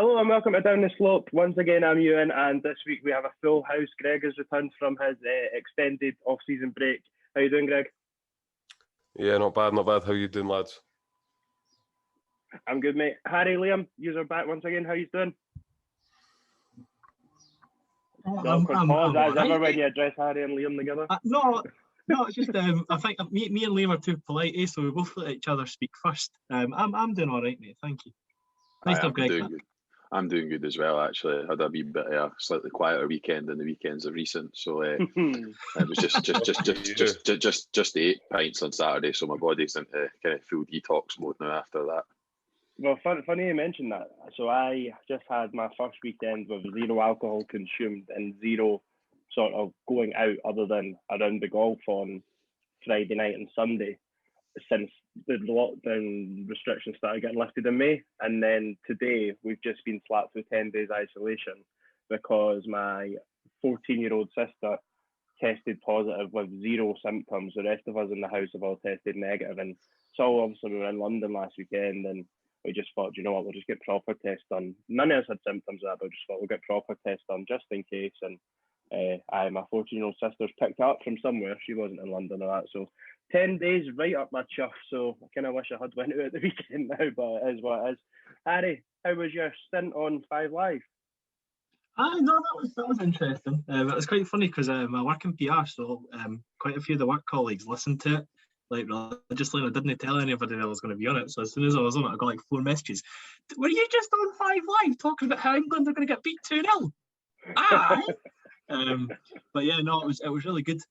Hello and welcome to Down the Slope. Once again, I'm Ewan, and this week we have a full house. Greg has returned from his extended off-season break. How you doing, Greg? Yeah, not bad, not bad. How you doing, lads? I'm good, mate. Harry, Liam, you are back once again. How you doing? I'm as ever when you address Harry and Liam together. No, it's just I think me and Liam are too polite, so we both let each other speak first. I'm doing all right, mate. Thank you. Nice to have Greg back. I'm doing good as well, actually. I had a wee bit of a slightly quieter weekend than the weekends of recent, so it was just 8 pints on Saturday, so my body's into kind of full detox mode now after that. Well, funny you mentioned that. So I just had my first weekend with zero alcohol consumed and zero sort of going out other than around the golf on Friday night and Sunday since the lockdown restrictions started getting lifted in May. And then today we've just been slapped with 10 days isolation because my 14-year-old sister tested positive with zero symptoms. The rest of us in the house have all tested negative. And so obviously we were in London last weekend and we just thought, you know what, we'll just get proper tests done. None of us had symptoms of that, but we just thought we'll get proper tests done just in case. And my 14-year-old sister's picked up from somewhere. She wasn't in London or that. So 10 days right up my chuff. So I kind of wish I had went out at the weekend now, but it is what it is. Harry, how was your stint on 5 Live? No, that was interesting. It was quite funny because I work in PR, so quite a few of the work colleagues listened to it like religiously, and I didn't tell anybody that I was going to be on it. So as soon as I was on it, I got like 4 messages. Were you just on 5 Live talking about how England are going to get beat 2-0? But yeah, no, it was really good.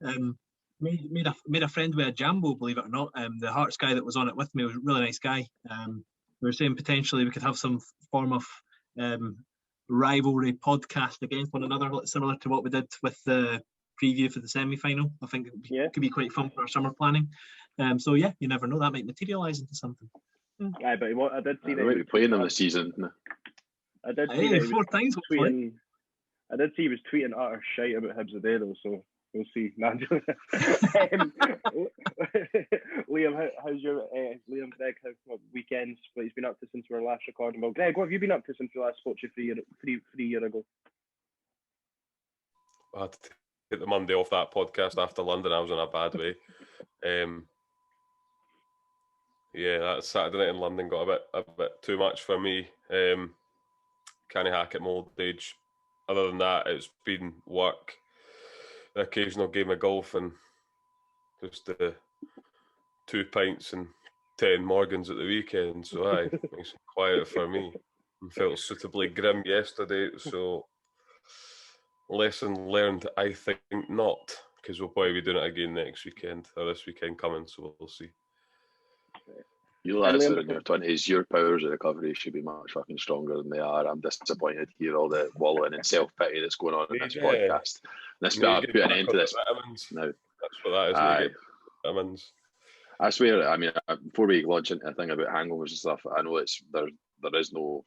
Made a friend with a Jambo, believe it or not. The Hearts guy that was on it with me was a really nice guy. We were saying potentially we could have some form of rivalry podcast against one another, similar to what we did with the preview for the semi-final. I think it could be quite fun for our summer planning. So yeah, you never know, that might materialise into something. Aye, but what I did see that he was playing on the season. I did see that 4 times. I did see he was tweeting utter shite about Hibs today though, so we'll see. Liam, how's your Liam, Greg, what weekends, what he's been up to since we were last recording? Well, Greg, what have you been up to since we last spoke to you 3 years ago? I had to take the Monday off that podcast after London. I was in a bad way. Yeah, that Saturday night in London got a bit too much for me. Can't hack at my old age. Other than that, it's been work, the occasional game of golf, and just 2 pints and 10 Morgans at the weekend. So aye, makes it quiet for me. I felt suitably grim yesterday, so lesson learned, I think not, because we'll probably be doing it again next weekend, or this weekend coming, so we'll see. You lads are in your 20s, your powers of recovery should be much fucking stronger than they are. I'm disappointed to hear all the wallowing and self-pity that's going on in this podcast. Let's put an end to this now. That's what that is. Vitamins. I swear, I mean, before we launch into a thing about hangovers and stuff, I know there is no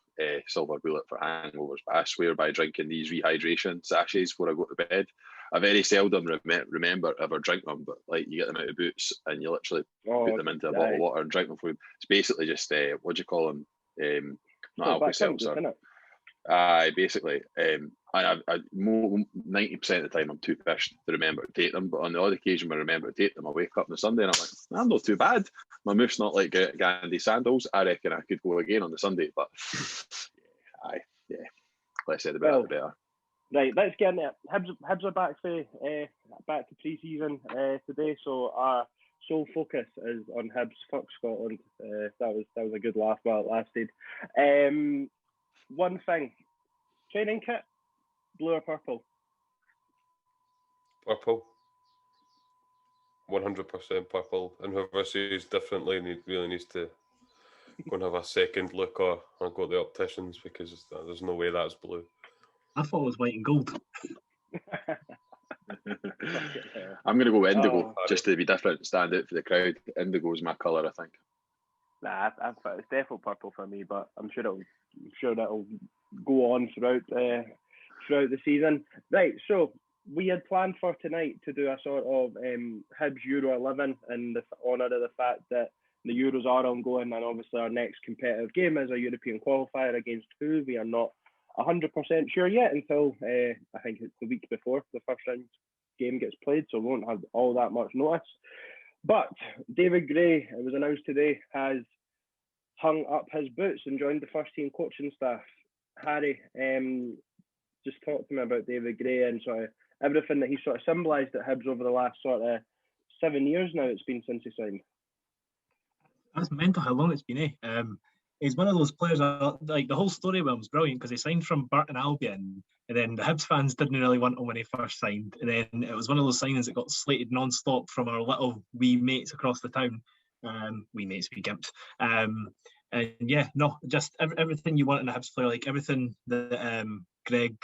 silver bullet for hangovers, but I swear by drinking these rehydration sachets before I go to bed, I very seldom remember ever drink them, but like you get them out of boots and you literally put them into a bottle of water and drink them for them. It's basically just, what do you call them? Not Alka-Seltzer. Basically. And I 90% of the time I'm too pissed to remember to take them, but on the odd occasion when I remember to take them, I wake up on the Sunday and I'm like, I'm not too bad. My move's not like Gandhi sandals. I reckon I could go again on the Sunday, but let's say the better the better. Right, let's get into it. Hibs are back to pre-season today, so our sole focus is on Hibs. Fuck Scotland. That was a good laugh while it lasted. One thing, training kit, blue or purple? Purple. 100% purple. And whoever says differently really needs to go and have a second look or go to the opticians, because there's no way that's blue. I thought it was white and gold. I'm going to go indigo, just to be different, stand out for the crowd. Indigo is my colour, I think. Nah, it's definitely purple for me, but I'm sure that'll go on throughout the season. Right, so we had planned for tonight to do a sort of Hibs Euro XI in the honour of the fact that the Euros are ongoing, and obviously our next competitive game is a European qualifier against who we are not 100% sure yet until I think it's the week before the first round game gets played, so we won't have all that much notice. But David Gray, it was announced today, has hung up his boots and joined the first team coaching staff. Harry, just talk to me about David Gray and sort of everything that he sort of symbolised at Hibs over the last sort of 7 years now it's been since he signed. That's mental how long it's been, eh? He's one of those players, like the whole story about him was brilliant because he signed from Burton Albion, and then the Hibs fans didn't really want him when he first signed. And then it was one of those signings that got slated non-stop from our little wee mates across the town. Wee mates, wee gimps. And yeah, no, just everything you want in a Hibs player, like everything that Greg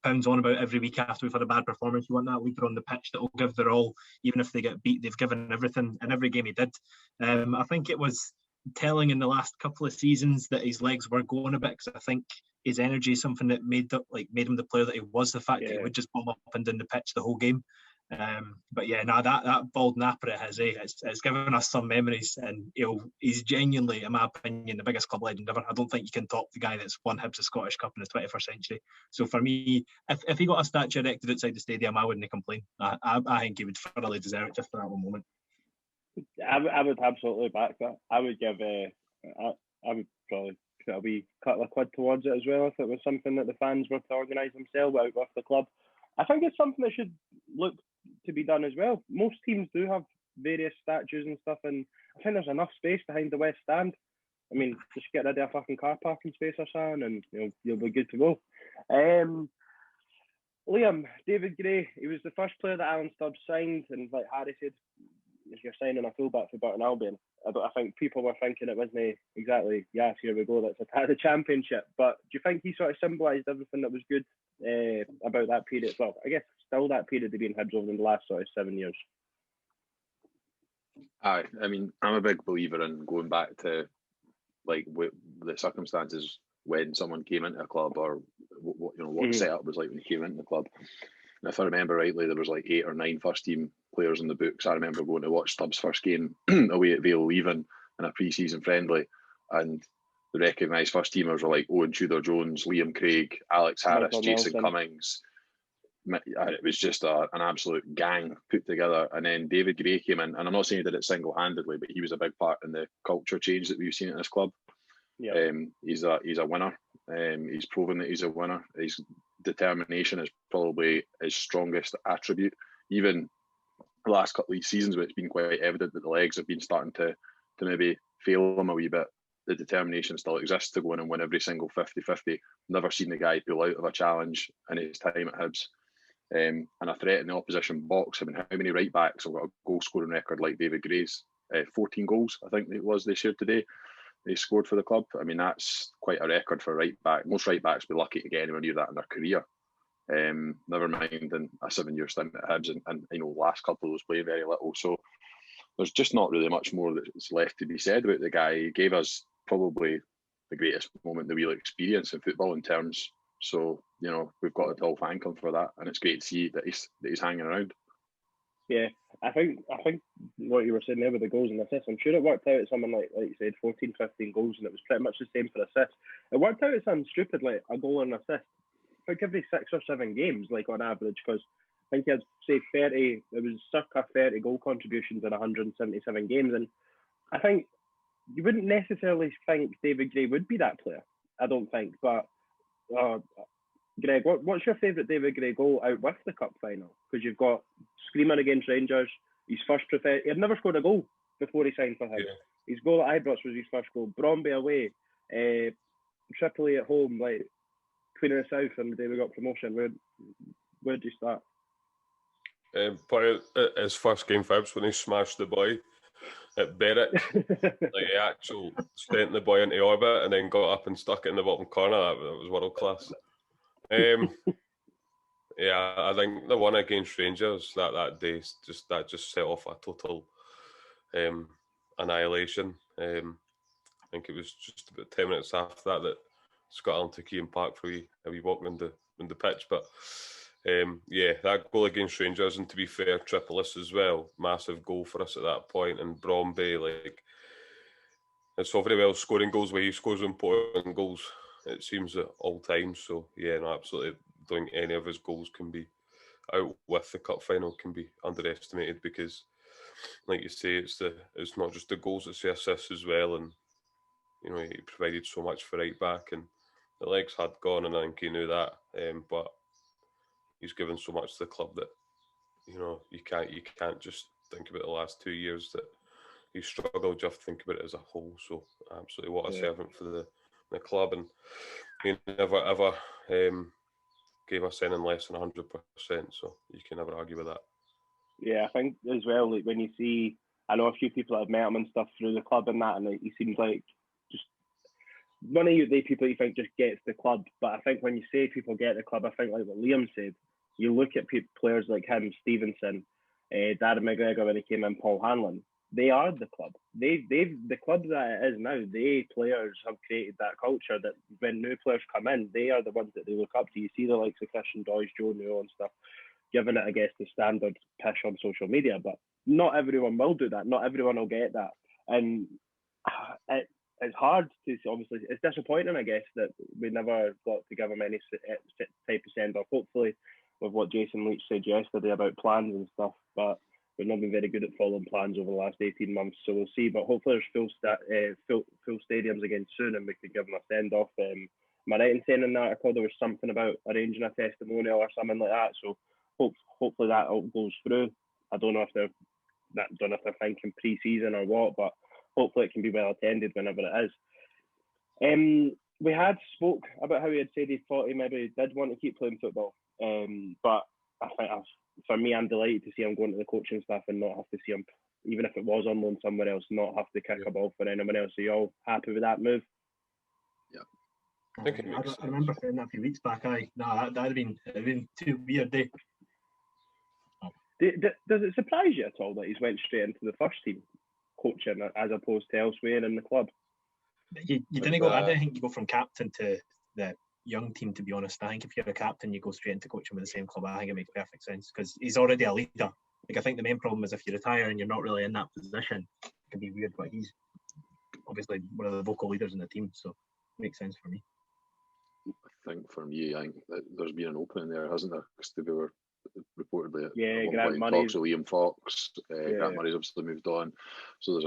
pounds on about every week after we've had a bad performance. You want that leader on the pitch that will give their all, even if they get beat. They've given everything in every game he did. I think it was telling in the last couple of seasons that his legs were going a bit, because I think his energy is something that made him the player that he was. The fact that he would just bomb up and down the pitch the whole game. But yeah, no, that bald napper at his it's given us some memories, and he's genuinely, in my opinion, the biggest club legend ever. I don't think you can top the guy that's won Hibs the Scottish Cup in the 21st century. So for me, if he got a statue erected outside the stadium, I wouldn't complain. I think he would thoroughly deserve it just for that one moment. I would absolutely back that. I would give I would probably put a wee couple of quid towards it as well if it was something that the fans were to organise themselves out with the club. I think it's something that should look to be done as well. Most teams do have various statues and stuff, and I think there's enough space behind the West Stand. I mean, just get rid of a fucking car parking space or something, and you'll be good to go. Liam, David Gray, he was the first player that Alan Stubbs signed, and like Harry said, if you're signing a fullback for Burton Albion, I think people were thinking it wasn't exactly, yes, here we go, let's attack the championship. But do you think he sort of symbolised everything that was good about that period? Well, I guess still that period of being Hibs over in the last sort of 7 years. I mean, I'm a big believer in going back to like the circumstances when someone came into a club, or what the setup was like when he came into the club. And if I remember rightly, there was like 8 or 9 first team players in the books. I remember going to watch Stubbs' first game away at Vale Leven in a pre-season friendly, and the recognised first teamers were like Owen Tudor-Jones, Liam Craig, Alex Harris, Michael Jason Nelson. Cummings. It was just an absolute gang put together. And then David Gray came in, and I'm not saying he did it single-handedly, but he was a big part in the culture change that we've seen at this club. Yeah. He's a winner. He's proven that he's a winner. His determination is probably his strongest attribute. Even the last couple of seasons where it's been quite evident that the legs have been starting to maybe fail him a wee bit, the determination still exists to go in and win every single 50-50. Never seen the guy pull out of a challenge in his time at Hibs. And a threat in the opposition box. I mean, how many right backs have got a goal scoring record like David Gray's? 14 goals, I think it was they shared today. They scored for the club. I mean, that's quite a record for a right back. Most right backs would be lucky to get anywhere near that in their career. Never mind in a 7-year stint at Hibs, and last couple of those playing very little. So there's just not really much more that's left to be said about the guy. He gave us probably the greatest moment that we'll experience in football in terms. So we've got to all thank him for that, and it's great to see that he's hanging around. Yeah, I think what you were saying there with the goals and assists, I'm sure it worked out at something like you said, 14, 15 goals, and it was pretty much the same for assists. It worked out at something stupid like a goal and an assist, I think every 6 or 7 games, like on average, because I think he had, say, 30, it was circa 30 goal contributions in 177 games, and I think you wouldn't necessarily think David Gray would be that player, I don't think, but Greg, what's your favourite David Gray goal out with the cup final? Because you've got Screamer against Rangers, his first he had never scored a goal before he signed for Hibs. Yeah. His goal at Ibrox was his first goal. Bromby away, Tripoli at home, like Queen of the South, and the day we got promotion. Where did you start? Probably his first game for Hibs when he smashed the boy at Berwick. Like he actually sent the boy into orbit and then got up and stuck it in the bottom corner. That was world class. Yeah, I think the one against Rangers that day just set off a total annihilation. I think it was just about 10 minutes after that Scotland took Ian Park for a wee walk around the pitch. But yeah, that goal against Rangers, and to be fair, Tripolis as well, massive goal for us at that point. And Bromby, like it's all very well scoring goals where he scores important goals, it seems, at all times. So, yeah, no, absolutely don't think any of his goals can be out with the cup final can be underestimated because, like you say, it's not just the goals, it's the assists as well. And, you know, he provided so much for right back, and the legs had gone, and I think he knew that. But he's given so much to the club that, you know, you can't just think about the last 2 years that he struggled. You have to think about it as a whole. So absolutely, what a servant for the club, and he never ever gave us anything less than 100%. So you can never argue with that. Yeah, I think as well, like when you see, I know a few people that have met him and stuff through the club and that, and he seems like just one of the people you think just gets the club. But I think when you say people get the club, I think like what Liam said, you look at players like him, Stevenson, Darren McGregor when he came in, Paul Hanlon. They are the club. The club that it is now. They players have created that culture that when new players come in, they are the ones that they look up to. You see the likes of Christian Doige, Joe Newell and stuff, giving it, I guess, the standard pish on social media, but not everyone will do that. Not everyone will get that, and it's hard to obviously. It's disappointing, I guess, that we never got to give him any type of send off. Hopefully, with what Jason Leach said yesterday about plans and stuff, but we've not been very good at following plans over the last 18 months, so we'll see. But hopefully, there's full stadiums again soon, and we can give him a send off. Am I right in saying in the article there was something about arranging a testimonial or something like that? So hopefully that all goes through. I don't know if they're thinking pre-season or what, but hopefully it can be well attended whenever it is. We had spoke about how he had said he thought he maybe did want to keep playing football, but I think for me, I'm delighted to see him going to the coaching staff and not have to see him, even if it was on loan somewhere else, not have to kick a ball for anyone else. Are you all happy with that move? Yeah. I remember saying that a few weeks back. That'd have been too weird. Does it surprise you at all that he's went straight into the first team coaching as opposed to elsewhere in the club? You didn't go. I don't think you go from captain to the young team. To be honest, I think if you're a captain, you go straight into coaching with the same club. I think it makes perfect sense because he's already a leader. Like I think the main problem is if you retire and you're not really in that position, it can be weird. But he's obviously one of the vocal leaders in the team, so it makes sense for me. I think for me, I think that there's been an opening there, hasn't there? Because we were reportedly Grant Murray, talks with Liam Fox. Grant Murray's obviously moved on, so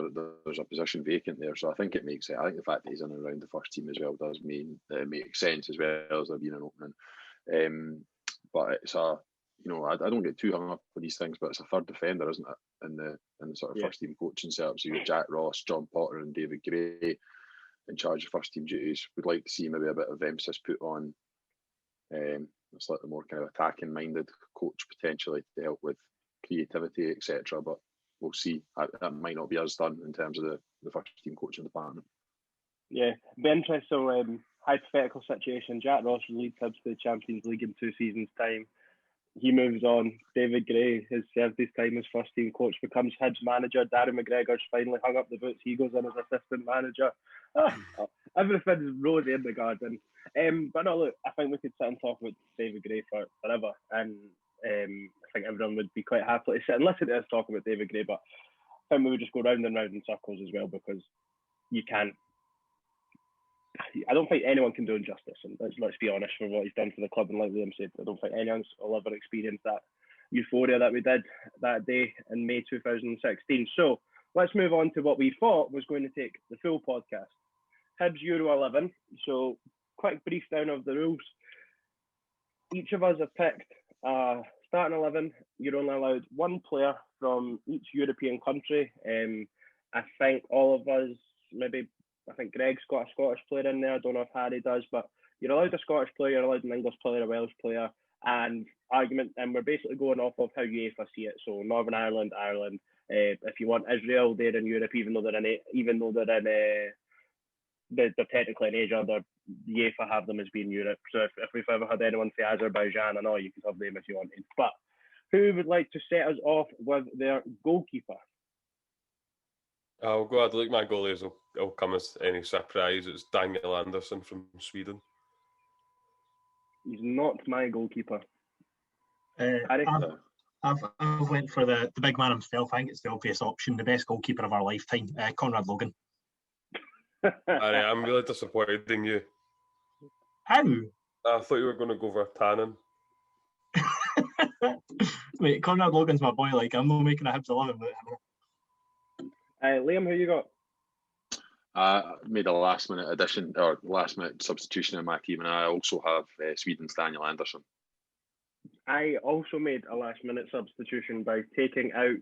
there's a position vacant there. So I think it makes sense. I think the fact that he's in and around the first team as well does mean that it makes sense as well as there being an opening. But it's I don't get too hung up with these things, but it's a third defender, isn't it, in the sort of first team coaching setup. So you got Jack Ross, John Potter, and David Gray in charge of first team duties. We'd like to see maybe a bit of emphasis put on a slightly more kind of attacking minded coach potentially to help with creativity, etc. But we'll see. That might not be as done in terms of the first team coaching department. Yeah, be interesting. So hypothetical situation: Jack Ross leads Hibs to the Champions League in 2 seasons' time. He moves on. David Gray has served his time as first team coach, becomes Hibs manager. Darren McGregor's finally hung up the boots. He goes in as assistant manager. Everything's rosy in the garden. But no, look, I think we could sit and talk about David Gray forever, and I think everyone would be quite happy to sit and listen to us talk about David Gray. But I think we would just go round and round in circles as well, because you can't. I don't think anyone can do him justice, and let's be honest, for what he's done for the club. And like Liam said, I don't think anyone will ever experience that euphoria that we did that day in May 2016. So let's move on to what we thought was going to take the full podcast. Hibs Euro XI. So quick brief down of the rules. Each of us have picked starting 11. You're only allowed one player from each European country. I think all of us, I think Greg's got a Scottish player in there. I don't know if Harry does, but you're allowed a Scottish player, you're allowed an English player, a Welsh player, and we're basically going off of how UEFA see it. So Northern Ireland. If you want Israel, they're in Europe, even though they're technically in Asia. UEFA have them as being Europe. So if we've ever had anyone say Azerbaijan, I know you could have them if you wanted. But who would like to set us off with their goalkeeper? I'll go ahead. Look, my goalies will come as any surprise. It's Daniel Andersson from Sweden. He's not my goalkeeper. I've went for the big man himself. I think it's the obvious option, the best goalkeeper of our lifetime, Conrad Logan. Harry, I'm really disappointed in you. How? I thought you were going to go for Tannen. Wait, Conrad Logan's my boy. Like, I'm not making a Hibs 11. Liam, who you got? I made a last-minute addition or last-minute substitution in my team, and I also have Sweden's Daniel Andersson. I also made a last-minute substitution by taking out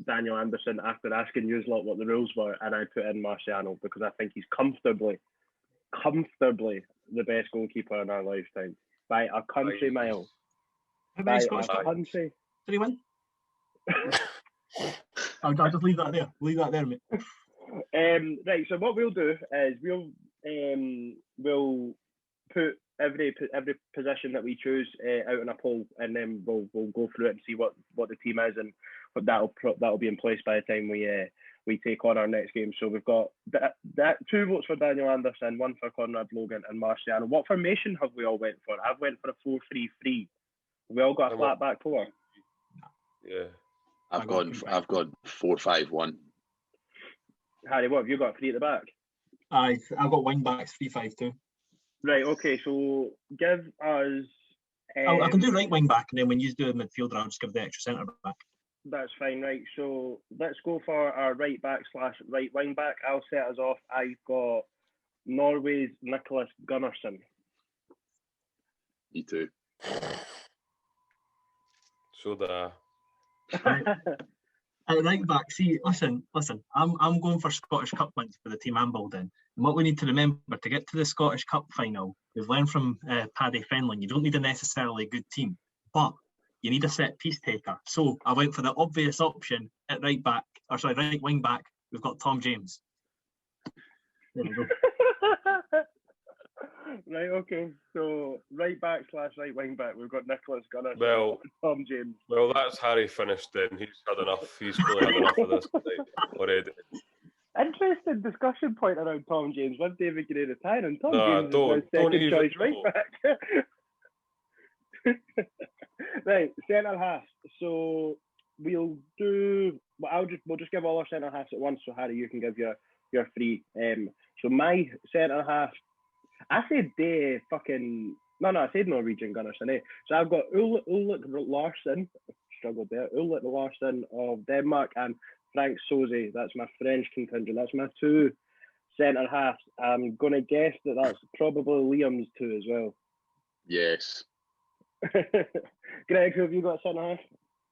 Daniel Andersson after asking you lot what the rules were, and I put in Marciano because I think he's comfortably the best goalkeeper in our lifetime by a country mile. How many Scottish Cup? Did he win? I'll just leave that there. Leave that there, mate. Right. So what we'll do is we'll put every position that we choose out in a poll, and then we'll go through it and see what the team is, and what that'll be in place by the time we take on our next game. So we've got that 2 votes for Daniel Andersson, 1 for Conrad Logan and Marciano. What formation have we all went for? I've went for a 4-3-3. We all got a flat back 4. Yeah. I've gone 4-5-1. Harry, what have you got? 3 at the back? I've got wing backs 3-5-2. Right. Okay. So give us. I can do right wing back, and then when you do the midfielder, I'll just give the extra centre back. That's fine, right? So let's go for our right back / right wing back. I'll set us off. I've got Norway's Nicholas Gunnarsson. Me too. So that. At right back, see, listen. I'm going for Scottish Cup wins for the team I'm building. And what we need to remember to get to the Scottish Cup final, we've learned from Paddy Fenlon, you don't need a necessarily good team, but you need a set piece taker. So I went for the obvious option at right wing back. We've got Tom James. There we go. Right, okay. So right back / right wing back, we've got Nicholas Gunnarsson Well, and Tom James. Well, that's Harry finished then. He's had enough. He's really had enough of this already. Interesting discussion point around Tom James with David Gray retiring. Tom James don't is my second even choice right back. Right, centre half. So we'll do. Well, we'll just give all our centre halves at once. So Harry, you can give your 3. So my centre half. I said I said Norwegian Gunnarsson. So I've got Ulrik Larsson. Struggled there. Ulrik Larsson of Denmark and Frank Soze. That's my French contingent. That's my 2 centre halves. I'm gonna guess that's probably Liam's 2 as well. Yes. Greg, who have you got centre half?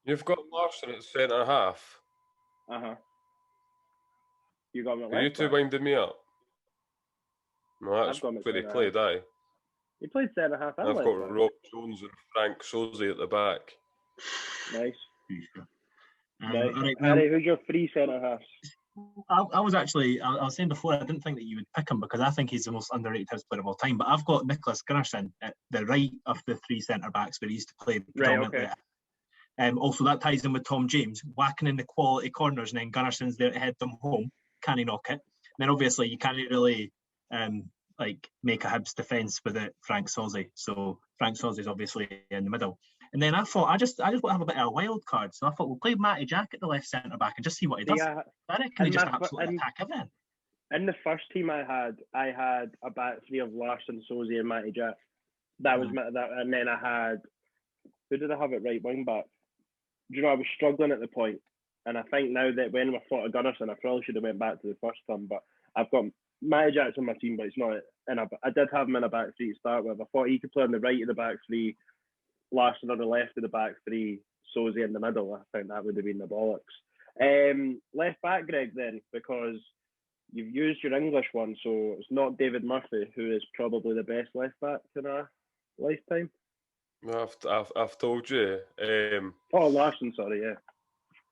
You've got Larsson at centre half. You got me. Are you two winding me up? No, that's where he played, aye. He played centre half. I've got Rob Jones and Frank Soze at the back. Nice. Right, Harry, who's your 3 centre halves? I was saying before, I didn't think that you would pick him because I think he's the most underrated Hibs player of all time. But I've got Nicholas Gunnarsson at the right of the 3 centre backs where he used to play predominantly. Right, okay. Also, that ties in with Tom James whacking in the quality corners, and then Gunnarsson's there to head them home. Can he knock it? And then obviously you can't really make a Hibs defence with it, Frank Soze. So Frank Soze is obviously in the middle. And then I thought I just want to have a bit of a wild card. So I thought we'll play Matty Jack at the left centre back and just see what he does. Yeah, I reckon he just absolutely attack everything. In the first team I had a back 3 of Larsson, Soze, and Matty Jack. That was that, and then I had, who did I have at right wing back? Do you know, I was struggling at the point, and I think now that when we thought of Gunnarsson, I probably should have went back to the first term, but I've got Matty Jack's on my team, but it's not. And I did have him in a back 3 to start with. I thought he could play on the right of the back 3, Larsson on the left of the back 3, Soze in the middle. I think that would have been the bollocks. Left back, Greg, then, because you've used your English one, so it's not David Murphy, who is probably the best left back in our lifetime. No, I've told you. Larsson, sorry, yeah.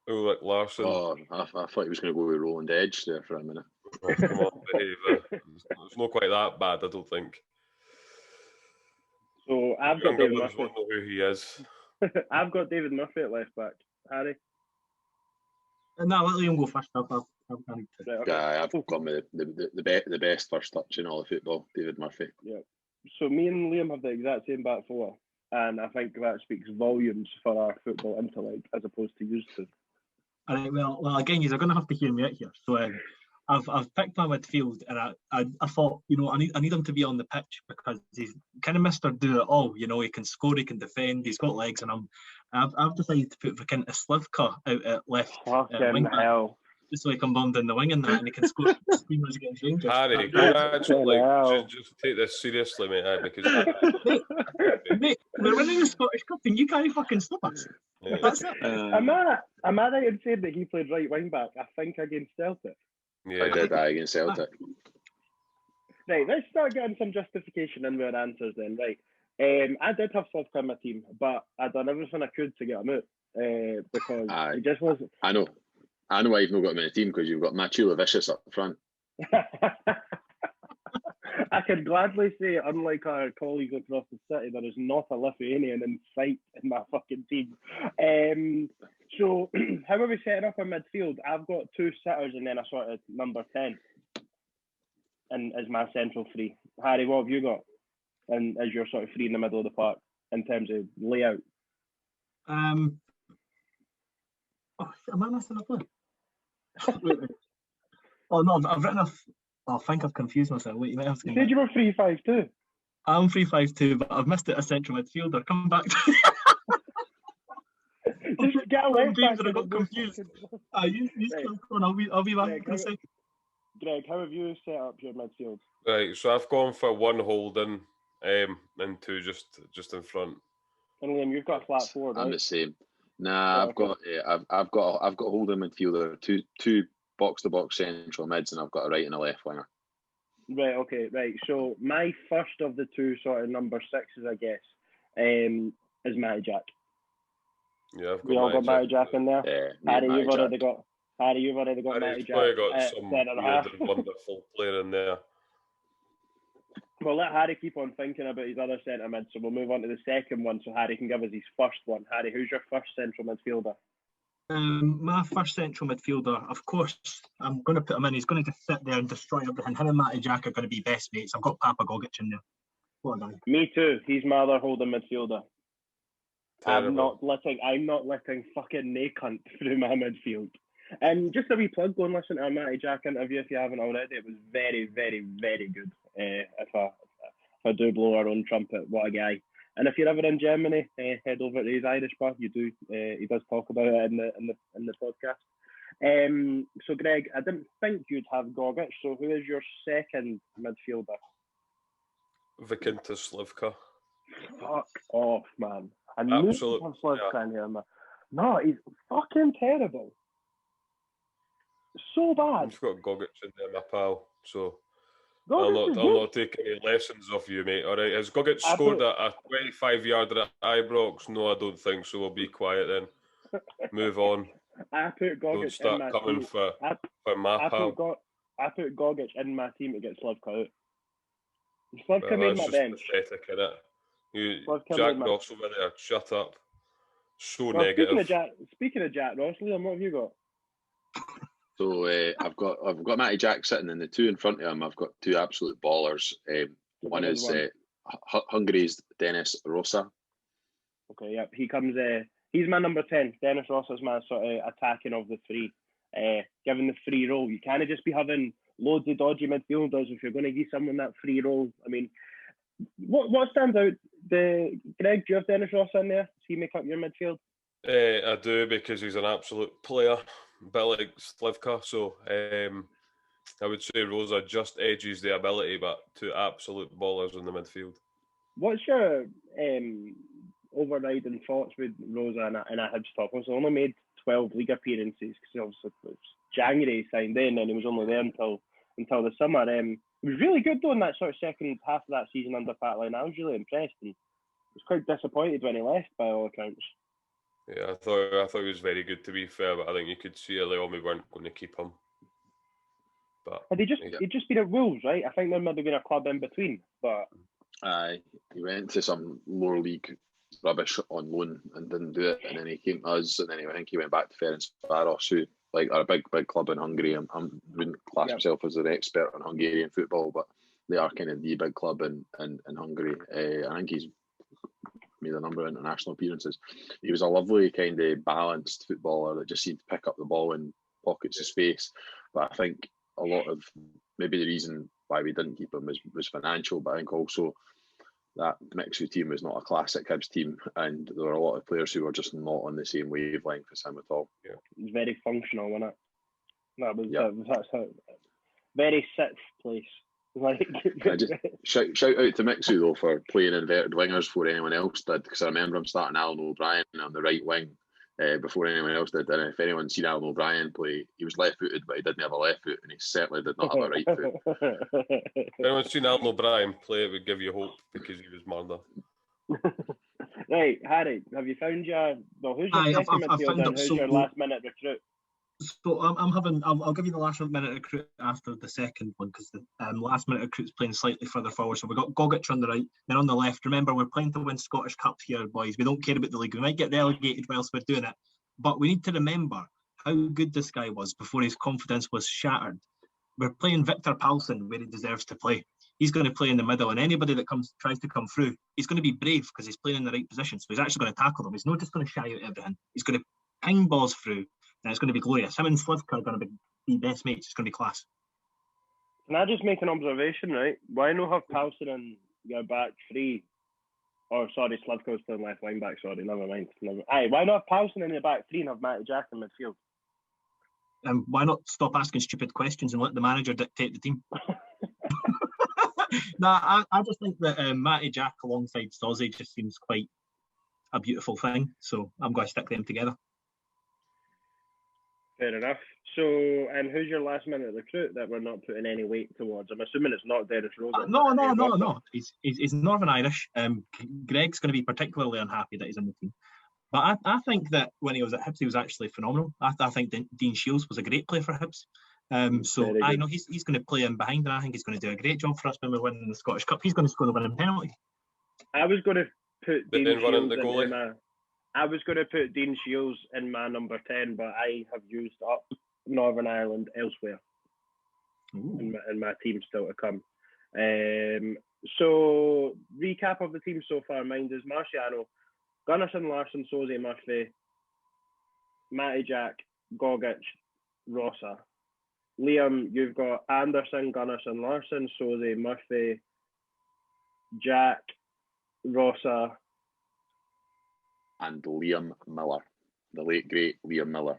Ulrik Larsson. Oh, I thought he was going to go with Roland Edge there for a minute. Oh, come on, Dave. It's not quite that bad, I don't think. So I've got David Murphy. Won't know who he is. I've got David Murphy at left back. Harry? No, let Liam go first. I've got the best first touch in all of football, David Murphy. Yeah. So me and Liam have the exact same back 4, and I think that speaks volumes for our football intellect as opposed to used to. All right. Well, again, you're going to have to hear me out here. So I've picked my midfield, and I thought, I need him to be on the pitch because he's kind of Mr. Do It All. He can score, he can defend, he's got legs, and I've decided to put Vikinta Slivka out at left wing back, hell. just so he can bomb down the wing and that, and he can score screamers against Rangers. Harry, can you actually just take this seriously, mate? Because mate, we're winning the Scottish Cup, and you can't fucking stop us. Yeah. That's it. Am I right in saying that he played right wing back? I think against Celtic. Yeah. I did that against Celtic. Right, let's start getting some justification in our answers then. Right, I did have Slivka in my team, but I done everything I could to get him out because he just wasn't. I know why you've not got him in the team, because you've got Matula Vicious up front. I can gladly say, unlike our colleagues across the city, there is not a Lithuanian in sight in my fucking team. So, how are we setting up our midfield? I've got 2 sitters and then a sort of number 10 and as my central three. Harry, what have you got? And as your sort of three in the middle of the park in terms of layout? Am I missing a play? Oh no, I've written I think I've confused myself. Wait, you might have to. You said you were 3-5-2. I'm 3-5-2, but I've missed it a central midfielder. Come back to Just get a left back. I got confused. You Right. still on. I'll be back in a second. Greg, how have you set up your midfield? Right, so I've gone for 1 holding, and 2 just in front. And Liam, you've got a flat 4, right? I'm the same. Nah, I've got holding midfielder, two box to box central mids, and I've got a right and a left winger. Right, okay, right. So my first of the 2 sort of number 6s, I guess, is Matty Jack. Yeah, I've got We all got Matty Jack in there. Harry, you've already got Matty Jack. Probably got some centre half. weird and wonderful player in there. We'll let Harry keep on thinking about his other centre mid, so we'll move on to the second one so Harry can give us his first one. Harry, who's your first central midfielder? My first central midfielder, of course, I'm going to put him in. He's going to just sit there and destroy everything. Him and Matty Jack are going to be best mates. I've got Papa Gogic in there. What a guy. Me too. He's my other holding midfielder. I'm not letting fucking nay cunt through my midfield. And just a wee plug, go and listen to our Matty Jack interview if you haven't already. It was very, very, very good. If I do blow our own trumpet, what a guy. And if you're ever in Germany, head over to his Irish bar. You do. He does talk about it in the podcast. So Greg, I didn't think you'd have Gogic. So who is your second midfielder? Vikinta Slivka. Fuck off, man. I knew you'd have Slivka in here, man. No, he's fucking terrible. So bad. I've got Gogic in there, my pal. So Gogic I'll not take any lessons off you, mate. All right. Has Gogic scored a 25-yarder at Ibrox? No, I don't think so. We'll be quiet then. Move on. I put Gogic Don't start in my coming team. for my pal. I put Gogic in my team to get Slivka out. Slivka made my that's bench. just pathetic, innit? You, Slivka Jack made my- Ross over there, shut up. So Well, negative. speaking of Jack Ross, Liam, what have you got? So I've got Matty Jack sitting in the 2 in front of him. I've got 2 absolute ballers. One is Hungary's Dennis Rosa. Okay, yep. He comes. He's my number 10. Dennis Ross is my sort of attacking of the 3. Given the free role, you can't just be having loads of dodgy midfielders if you're going to give someone that free role. I mean, what stands out? Greg, do you have Dennis Ross in there? Does he make up your midfield? I do, because he's an absolute player, a bit like Slivka. So I would say Rosa just edges the ability, but 2 absolute ballers in the midfield. What's your overriding thoughts with Rosa and a Hibs top? He's only made 12 league appearances because obviously it was January he signed in and he was only there until the summer. He was really good though in that sort of second half of that season under Pat Line. I was really impressed and was quite disappointed when he left by all accounts. Yeah, I thought he was very good, to be fair, but I think you could see early on we weren't going to keep him. But Had he'd just been at Wolves, right? I think there might have been a club in between, but He went to some lower league rubbish on loan and didn't do it, and then he came to us, and then I think he went back to Ferencváros, who are a big club in Hungary. I wouldn't class myself as an expert on Hungarian football, but they are kind of the big club in Hungary. I think he's made a number of international appearances. He was a lovely kind of balanced footballer that just seemed to pick up the ball in pockets of space. But I think a lot of maybe the reason why we didn't keep him was financial, but I think also that Mixu team was not a classic Hibs team, and there were a lot of players who were just not on the same wavelength as him at all. Yeah, it's very functional, wasn't it? That's a very sixth place. Like, shout out to Mixu though for playing inverted wingers before anyone else did, because I remember him starting Alan O'Brien on the right wing before anyone else did. And if anyone's seen Alan O'Brien play, he was left-footed, but he didn't have a left foot, and he certainly did not have a right foot. If anyone's seen Alan O'Brien play, it would give you hope because he was murder. Right, Harry, have you found your? Well, who's your second midfielder and who's your last-minute recruit? So I'll give you the last minute recruit after the second one, because the last minute recruit's playing slightly further forward. So we've got Gogic on the right, then on the left. Remember, we're playing to win Scottish Cup here, boys. We don't care about the league. We might get relegated whilst we're doing it, but we need to remember how good this guy was before his confidence was shattered. We're playing Victor Palsson where he deserves to play. He's going to play in the middle, and anybody that tries to come through, he's going to be brave because he's playing in the right position. So he's actually going to tackle them. He's not just going to shy out everything. He's going to ping balls through. And it's going to be glorious. Him and Slivka are going to be best mates. It's going to be class. Can I just make an observation, right? Why not have Palsson and your back three? Or, sorry, Slivka's playing left wing back. Sorry, never mind. Why not have Palsson in the back three and have Matty Jack in midfield? Why not stop asking stupid questions and let the manager dictate the team? I just think that Matty Jack alongside Stozzy just seems quite a beautiful thing. So I'm going to stick them together. Fair enough. So, and who's your last minute recruit that we're not putting any weight towards? I'm assuming it's not Dennis Rogan. No. He's Northern Irish. Greg's going to be particularly unhappy that he's in the team. But I think that when he was at Hibs, he was actually phenomenal. I think Dean Shields was a great player for Hibs. So I know he's going to play in behind, and I think he's going to do a great job for us when we're winning the Scottish Cup. He's going to score the winning penalty. I was going to put Dean Shields Dean Shields in my number 10, but I have used up Northern Ireland elsewhere in my team still to come. So, recap of the team so far. Mine is Marciano, Gunnarsson, Larsson, Soze, Murphy, Matty Jack, Gogic, Rossa. Liam, you've got Anderson, Gunnarsson, Larsson, Soze, Murphy, Jack, Rossa, and Liam Miller, the late great Liam Miller.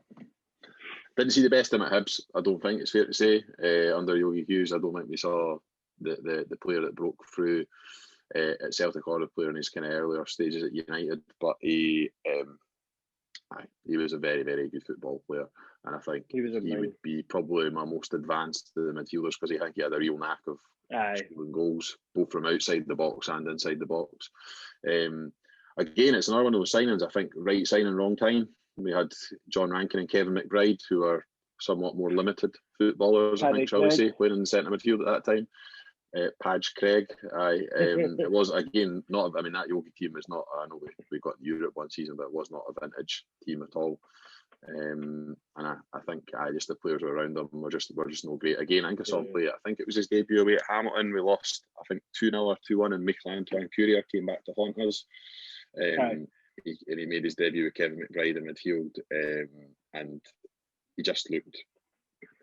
Didn't see the best of him at Hibs, I don't think it's fair to say. Under Yogi Hughes, I don't think we saw the player that broke through at Celtic or the player in his kind of earlier stages at United, but he was a very, very good football player, and I think he would be probably my most advanced of the midfielders because I think he had a real knack of scoring goals, both from outside the box and inside the box. Again, it's another one of those signings, I think, right signing, wrong time. We had John Rankin and Kevin McBride, who are somewhat more limited footballers, I think, shall we say, playing in the centre midfield at that time. Padge Craig, it was, again, not, I mean, that Yogi team is not, I know we got Europe one season, but it was not a vintage team at all. And I think just the players around them were just no great. Again, I think I saw him play, I think it was his debut away at Hamilton. We lost, I think, 2-0 or 2-1, and Michael-Antoine Courier came back to haunt us. He made his debut with Kevin McBride in midfield, and he just looked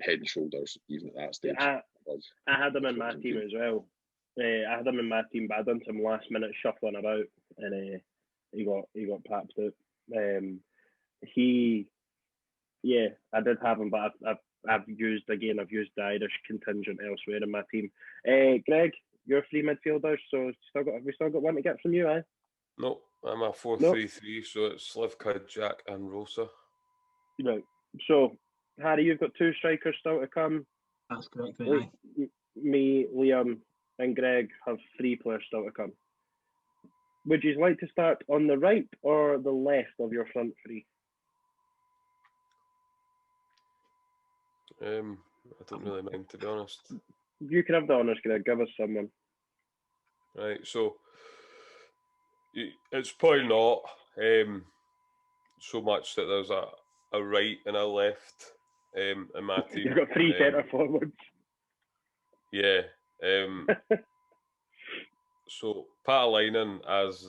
head and shoulders even at that stage. I had him in my team as well. I had him in my team, but I done some last minute shuffling about, and he got papped out. I did have him, but I've used the Irish contingent elsewhere in my team. Greg, you're three midfielders, so we still got one to get from you, eh? No, I'm a 4-3-3, so it's Slivka, Jack, and Rosa. Right. So, Harry, you've got two strikers still to come. That's correct. Me, Liam, and Greg have three players still to come. Would you like to start on the right or the left of your front three? I don't really mind, to be honest. You can have the honours, Greg. Give us someone. Right, so it's probably not so much that there's a right and a left in my team. You've got three centre forwards. Yeah. So Patalainen as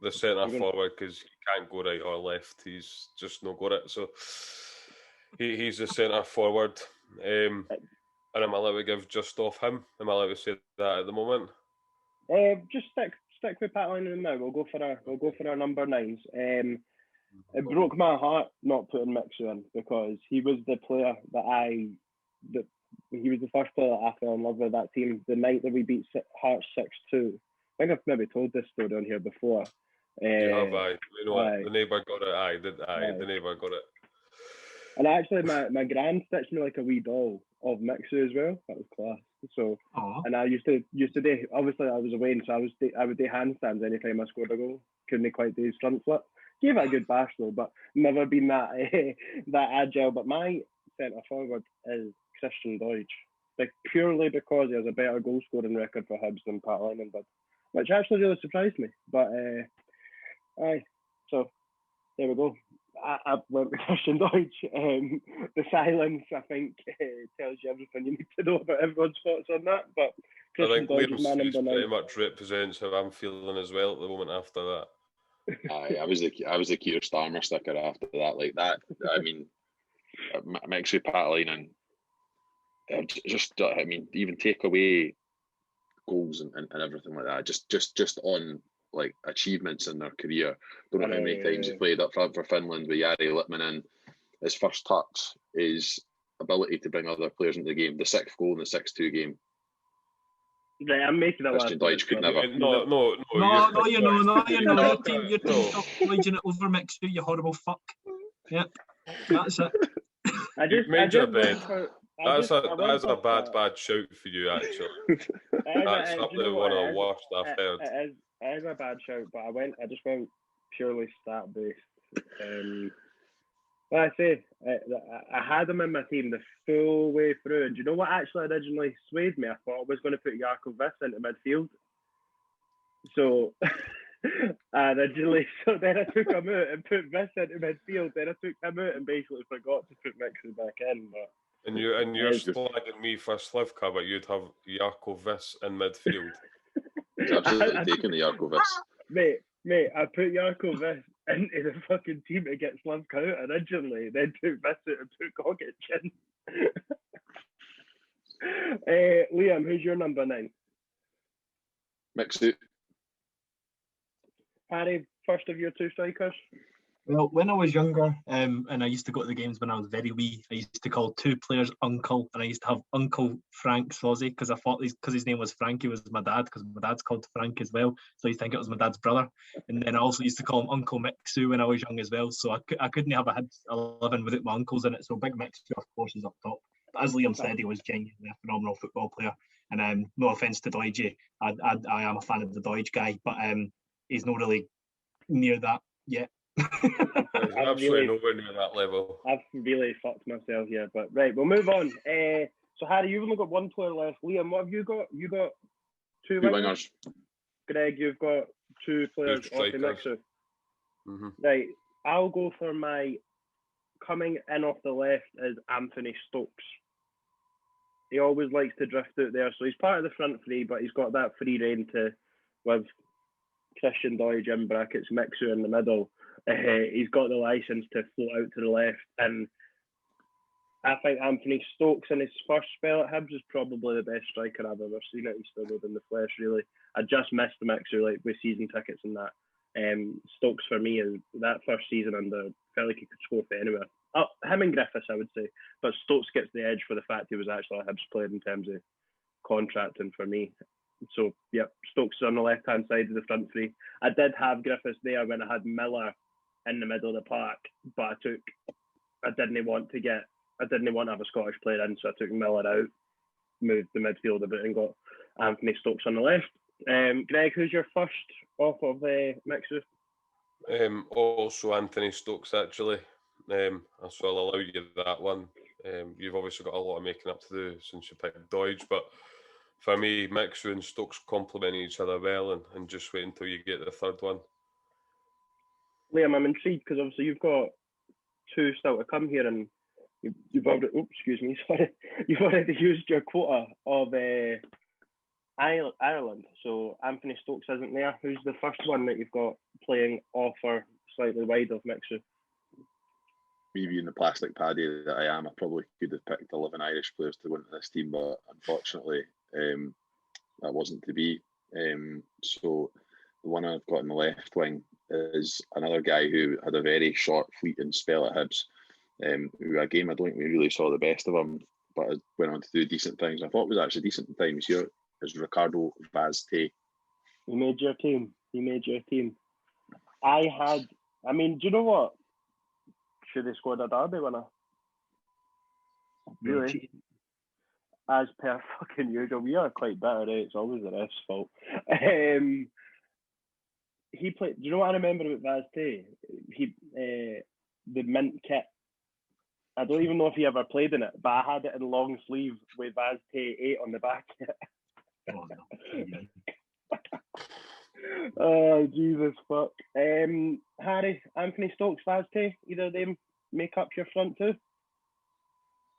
the centre forward, because he can't go right or left. He's just not got it. So he's the centre forward. And am I allowed to give just off him? Am I allowed to say that at the moment? Just stick with Pat Linen now. We'll go for our number 9s. It broke my heart not putting Mixu in because he was the player he was the first player that I fell in love with that team. The night that we beat Hearts 6-2. I think I've maybe told this story on here before. You have, aye. You know what? The neighbour got it, aye. The neighbour got it. And actually, my gran stitched me like a wee doll of Mixu as well. That was class. So, and I used to do. Obviously, I was away, so I would do handstands anytime I scored a goal. Couldn't quite do his front flip. Gave it a good bash though, but never been that that agile. But my centre forward is Christian Deutsch, purely because he has a better goal scoring record for Hibs than Pat Lennon did, which actually really surprised me. But aye, so there we go. I went with Christian Deutsch. The silence, I think, tells you everything you need to know about everyone's thoughts on that. But Christian Deutsch is my number 9. Pretty much represents how I'm feeling as well at the moment after that. Aye, I was the Keir Starmer sticker after that. Like that, I mean, Mixu, Pat Linen, I mean, even take away goals and everything like that. Just on like achievements in their career. Don't know how many times he played up front for Finland with Jari Litmanen. His first touch, his ability to bring other players into the game, the 6th goal in the 6-2 game. Right, I'm making that Christian Deutsch could never. No, you're not. Your team stop pledging it over Mixu, you horrible fuck. Yep, that's it. Made your bed. That's a bad shout for you, actually. That's up there one of the worst I've heard. It is a bad shout, but I just went purely stat based. Like I say, I had him in my team the full way through, and do you know what actually originally swayed me? I thought I was going to put Jarko Viss into midfield. So originally, so then I took him out and put Viss into midfield. Then I took him out and basically forgot to put Mixu back in. But and you're slagging me for Slivka, but you'd have Jarko Viss in midfield. He's absolutely taking the Jarko Viss. Mate, I put Jarko Viss into the fucking team to get Slivka out originally, then took Viss out and put Gogic in. Liam, who's your number 9? Mixu. Harry, first of your 2 strikers? Well, when I was younger, and I used to go to the games when I was very wee, I used to call 2 players Uncle, and I used to have Uncle Frank Sozzi, because I thought because his name was Frankie was my dad, because my dad's called Frank as well, so I used to think it was my dad's brother. And then I also used to call him Uncle Mixu when I was young as well, so I couldn't have a Hibs 11 without my uncles in it, so Big Mixu, of course, is up top. But as Liam said, he was genuinely a phenomenal football player, and no offence to Doidge, I am a fan of the Doidge guy, but he's not really near that yet. Absolutely nowhere near that level. I've really fucked myself here, but right, we'll move on. So Harry, you've only got 1 player left. Liam, what have you got? You got 2 wingers. Greg, you've got 2 players off the mixer. Mm-hmm. Right, I'll go for my coming in off the left is Anthony Stokes. He always likes to drift out there, so he's part of the front 3, but he's got that free rein to, with Christian Deutsch in brackets, Mixu in the middle. He's got the license to float out to the left, and I think Anthony Stokes in his first spell at Hibs is probably the best striker I've ever seen at Easter Road in the flesh, really. I just missed the Mixu, like with season tickets and that. Stokes for me is that first season under, felt like he could score for anywhere. Him and Griffiths, I would say, but Stokes gets the edge for the fact he was actually a Hibs player in terms of contracting for me. So yeah, Stokes is on the left hand side of the front 3. I did have Griffiths there when I had Miller in the middle of the park, but I didn't want to have a Scottish player in, so I took Miller out, moved the midfield a bit, and got Anthony Stokes on the left. Greg, who's your first off of Mixu? Also Anthony Stokes, actually. So I'll allow you that one. You've obviously got a lot of making up to do since you picked Deutsch, but for me, Mixu and Stokes complement each other well, and just wait until you get the third one. Liam, I'm intrigued because obviously you've got 2 still to come here, and you've already, you've already used your quota of Ireland. So Anthony Stokes isn't there. Who's the first one that you've got playing off or slightly wide of Mixu? me being the plastic paddy that I am, I probably could have picked 11 Irish players to go into this team, but unfortunately, that wasn't to be. So the one I've got in the left wing is another guy who had a very short, fleeting spell at Hibs. Who a game I don't think we really saw the best of him, but went on to do decent things. I thought was actually decent at times here. Is Ricardo Vaz-Tê. He made your team. I mean, do you know what? Should have scored a derby winner. Really? As per fucking usual, we are quite better, eh? It's always the ref's fault. He played. Do you know what I remember about Vaz-Tê? The mint kit. I don't even know if he ever played in it, but I had it in long sleeve with Vaz-Tê 8 on the back. Oh, Jesus fuck. Harry, Anthony Stokes, Vaz-Tê, either of them make up your front two?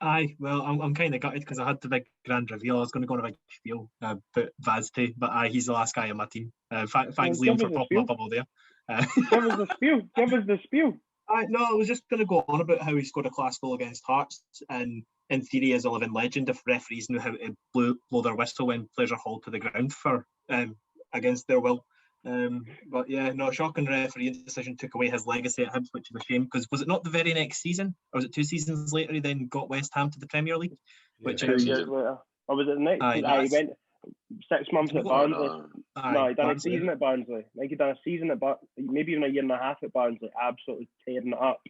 Aye, well, I'm kind of gutted because I had the big grand reveal. I was going to go on a big spiel about Vaz-Tê, but he's the last guy on my team. Thanks, Liam, for popping my bubble there. Give us the spiel. No, I was just going to go on about how he scored a class goal against Hearts, and in theory is a living legend if referees knew how to blow their whistle when players are hauled to the ground for against their will. But yeah, no, shocking referee decision took away his legacy at Hibs, which is a shame, because was it not the very next season, or was it 2 seasons later he then got West Ham to the Premier League? Yeah, 2 years later. Or was it the next season? He went 6 months at Barnsley. No, he done a season at Barnsley. I think he done a season at maybe even a year and a half at Barnsley, absolutely tearing it up.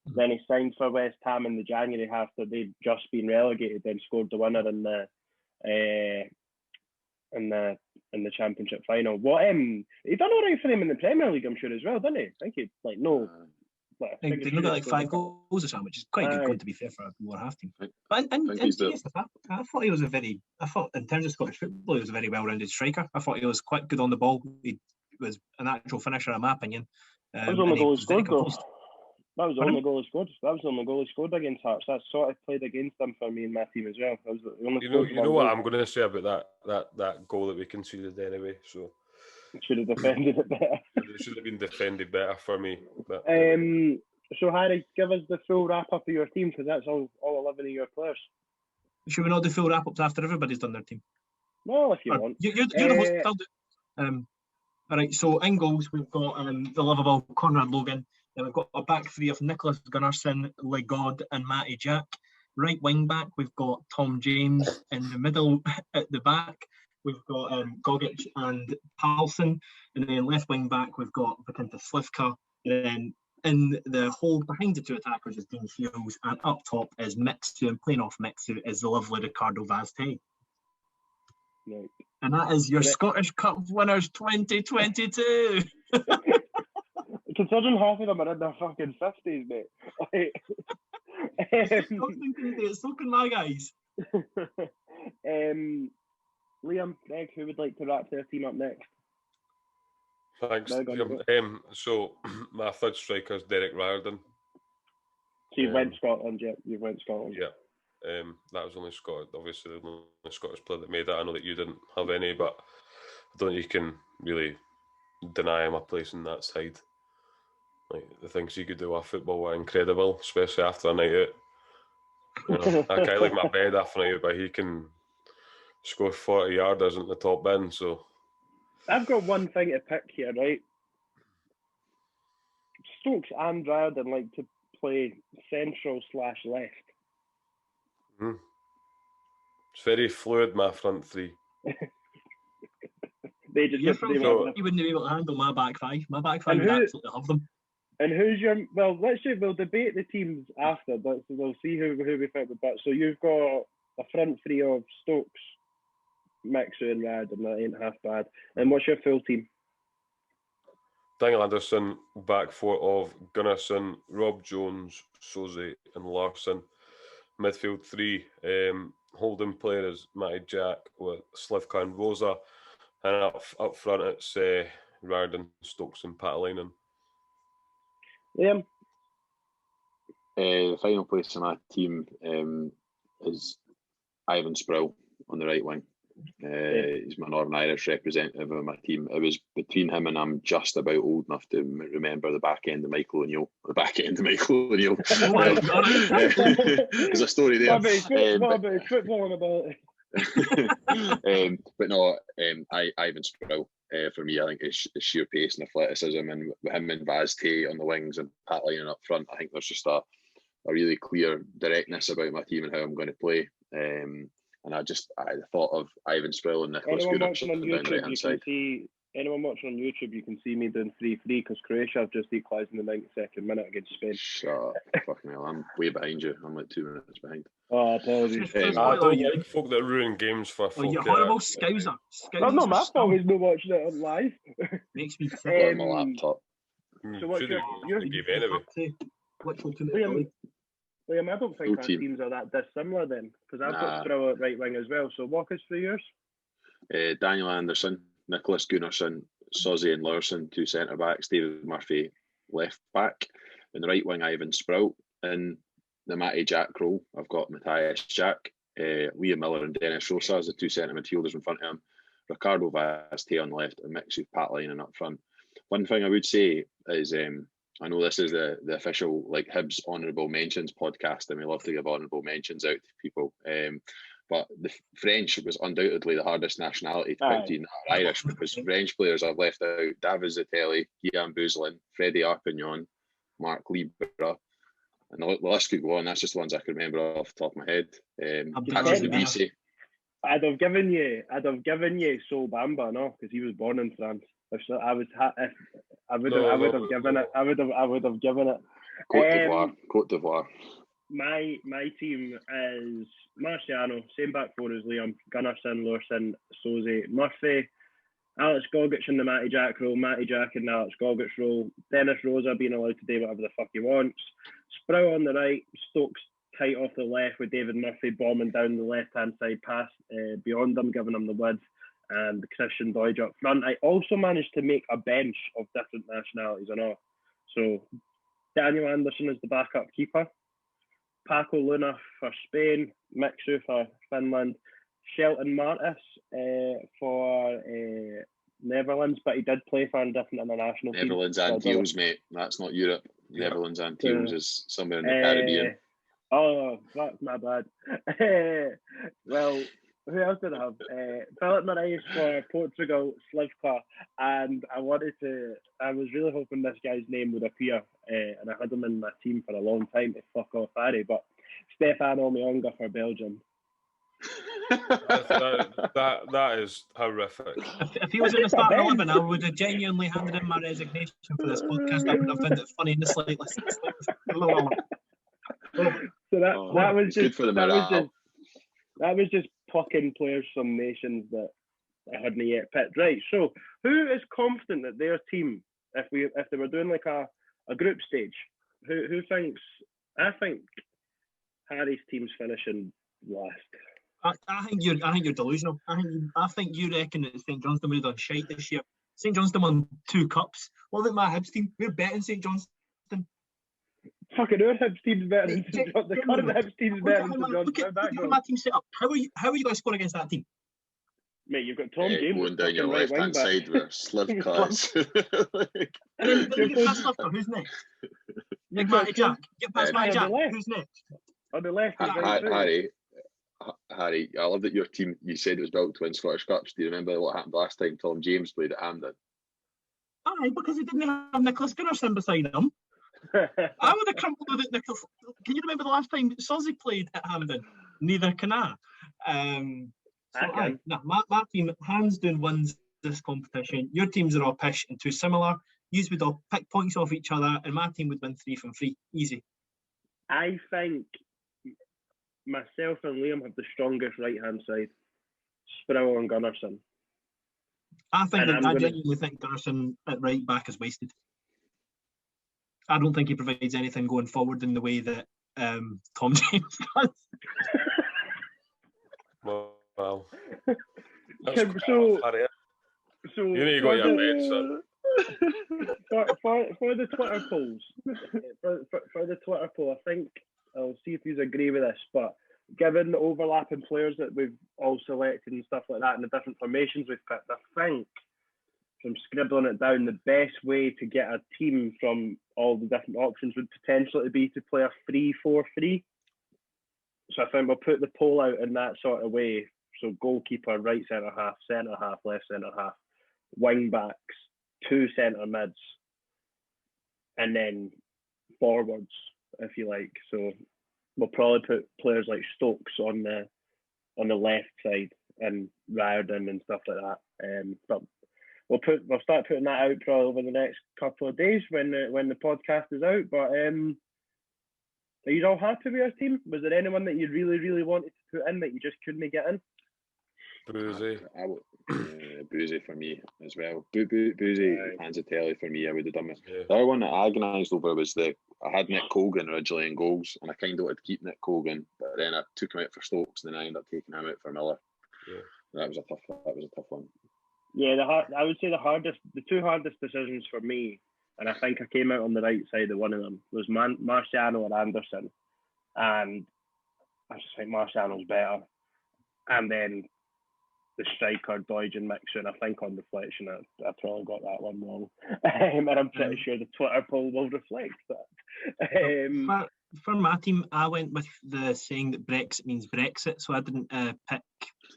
Then he signed for West Ham in the January after they'd just been relegated, then scored the winner in the Championship final. He done all right for them in the Premier League, I'm sure, as well, didn't he? I think he I think they got like 5 goals or something, which is quite good going, to be fair, for a lower half team. But I thought he was I thought in terms of Scottish football, he was a very well-rounded striker. I thought he was quite good on the ball. He was an actual finisher, in my opinion. That was the only goal he scored, though. That was the only goal he scored. That was the only goal he scored against Hearts. That sort of played against him for me and my team as well. That was the only you know what I'm going to say about that goal that we conceded anyway. So should have defended it better. It should have been defended better for me. But, so Harry, give us the full wrap up of your team, because that's all 11 of your players. Should we not do full wrap ups after everybody's done their team? Well, if you want. You're the host. I'll do. All right. So in goals we've got the lovable Conrad Logan. Then we've got a back three of Nicholas Gunnarsson, Legod, and Matty Jack. Right wing back, we've got Tom James. In the middle at the back, we've got Gogic and Palsson. And then left wing back, we've got Vikinta Slivka. And then in the hole behind the two attackers is Dean Shields. And up top is Mixu, and playing off Mixu is the lovely Ricardo Vaz-Tê. Right. And that is your Scottish Cup winners 2022. Considering half of them are in their fucking 50s, mate. So can my guys. Liam, Greg, who would like to wrap their team up next? Thanks. So my third striker is Derek Riordan. So you went Scotland, yeah. You went Scotland. Yeah. That was only Scotland. Obviously, the only Scottish player that made that. I know that you didn't have any, but I don't think you can really deny him a place in that side. Like, the things he could do with football were incredible, especially after a night out. You know, I can't leave my bed after a night out, but he can score 40 yarders in the top bin. So I've got one thing to pick here, right? Stokes and Riordan like to play central/left. It's very fluid, my front three. They just you wouldn't be able to handle my back five. My back five would absolutely love them. And who's your? Well, we'll debate the teams after, but we'll see who we fit with. But so you've got a front three of Stokes, Mixu, and Riordan. That ain't half bad. And what's your full team? Daniel Anderson, back four of Gunnarsson, Rob Jones, Soze, and Larsson. Midfield three, holding player is Matty Jack with Slivka and Rosa, and up front it's Riordan, Stokes, and Patalainen. Liam? The final place in my team is Ivan Sproul on the right wing. He's my Northern Irish representative of my team. It was between him and I'm just about old enough to remember the back end of Michael O'Neill. There's a story there. What about football and ability? But no, Ivan Sproul for me, I think it's sheer pace and athleticism, and with him and Vaz Tay on the wings and Pat Lyon up front, I think there's just a really clear directness about my team and how I'm going to play. And I thought of Ivan Sproul and Nicholas Gunnarsson down the right hand side. Anyone watching on YouTube, you can see me doing 3-3 because Croatia have just equalised in the 92nd minute against Spain. Shut up, fucking hell! I'm way behind you. I'm like 2 minutes behind. Oh, apologies. I don't like folk that ruin games for folk. Oh, you horrible scouser. That's not my fault. He's not watching it on live. Makes me sick. On my laptop. So what's your anyway? Liam, I don't think our teams are that dissimilar then, because I've got Sproul at right wing as well. So walk us through yours. Daniel Anderson, Nicholas Gunnarsson, Sozzy and Laursen, 2 centre backs. David Murphy, left back. In the right wing, Ivan Sprout. In the Matty Jack role, I've got Matthias Jack, Liam Miller and Dennis Rosa as the 2 centre midfielders in front of him. Ricardo Vaz Tay on the left, and mix with Pat Lyon up front. One thing I would say is, I know this is the official Hibs honourable mentions podcast, and we love to give honourable mentions out to people. But the French was undoubtedly the hardest nationality to pick between Irish, because French players I've left out: David Zatelli, Guillaume Bouzelin, Freddie Arpignon, Marc Libra, and the list could go on. That's just the ones I can remember off the top of my head. Patrick Nabisi. I'd have given you Sol Bamba, no, because he was born in France. I would have given it. Côte d'Ivoire. My team is Marciano, same back four as Liam, Gunnarsson, Laursen, Sozzy, Murphy, Alex Gogic in the Matty Jack role, Matty Jack in the Alex Gogic role, Dennis Rosa being allowed to do whatever the fuck he wants, Sproul on the right, Stokes tight off the left with David Murphy bombing down the left-hand side pass beyond him, giving him the width, and Christian Deutsch up front. I also managed to make a bench of different nationalities and all. So Daniel Anderson is the backup keeper, Paco Luna for Spain, Mixu for Finland, Shelton Martis for Netherlands, but he did play for a different international team. Netherlands Antilles, mate. That's not Europe. Netherlands Antilles is somewhere in the Caribbean. Oh, that's my bad. Well, who else did I have? Philip Morais for Portugal, Slivka, and I was really hoping this guy's name would appear, and I had him in my team for a long time to fuck off Harry, but Stefano Mionga for Belgium. that is horrific. If he was in the starting 11, I would have genuinely handed in my resignation for this podcast. I would have found it funny in the slightest. So that was just for the that was just plucking players from nations that I hadn't yet picked. Right. So who is confident that their team, if they were doing like a group stage, who thinks? I think Harry's team's finishing last. I think you're delusional. I think you reckon that St Johnstone would have done shite this year. St Johnstone won 2 cups. What about my Hibs team? We're betting St Johnstone. Fucking our Hibs team's better than St Johnstone. The current Hibs team's better than St Johnstone. Look at my team set up. How are you going to score against that team? Mate, you've got Tom James going down your left hand side with Slivka. And then you get past Slivka. Who's next? Nick Matty Jack. Get past Matty Jack. Who's next? On the left. Harry, I love that your team, you said it was built to win Scottish Cups. Do you remember what happened last time Tom James played at Hampden? Aye, because he didn't have Nicholas Gunnarsson beside him. I would have crumpled with it, Nicholas. Can you remember the last time Sozzy played at Hampden? Neither can I. My team, hands down, wins this competition. Your teams are all pish and too similar. You would all pick points off each other, and my team would win 3 from 3. Easy. I think myself and Liam have the strongest right-hand side. Sproul and Gunnarsson. I genuinely think Gunnarsson at right back is wasted. I don't think he provides anything going forward in the way that Tom James does. Well, so you need to go to your bed, sir. For the Twitter polls, for the Twitter poll, I think I'll see if you agree with this. But given the overlapping players that we've all selected and stuff like that, and the different formations we've picked, I think from scribbling it down, the best way to get a team from all the different options would potentially be to play a 3-4-3. So I think we'll put the poll out in that sort of way. So goalkeeper, right centre half, left centre half, wing backs, 2 centre mids, and then forwards, if you like. So we'll probably put players like Stokes on the left side and Riordan and stuff like that. But we'll start putting that out probably over the next couple of days when the podcast is out. But are you all happy with your team? Was there anyone that you really, really wanted to put in that you just couldn't get in? Boozy. Boozy for me as well. Boozy, Panzatelli for me, I would have done this. Yeah. The other one that I agonised over was I had Nick Colgan originally in goals, and I kind of wanted to keep Nick Colgan, but then I took him out for Stokes, and then I ended up taking him out for Miller. Yeah. That was a tough one. Yeah, I would say the two hardest decisions for me, and I think I came out on the right side of one of them, was Marciano or Anderson, and I just think Marciano's better, and then the striker, Doige and Mixon. I think on reflection, I probably got that one wrong. And I'm pretty sure the Twitter poll will reflect that. For my team, I went with the saying that Brexit means Brexit, so I didn't pick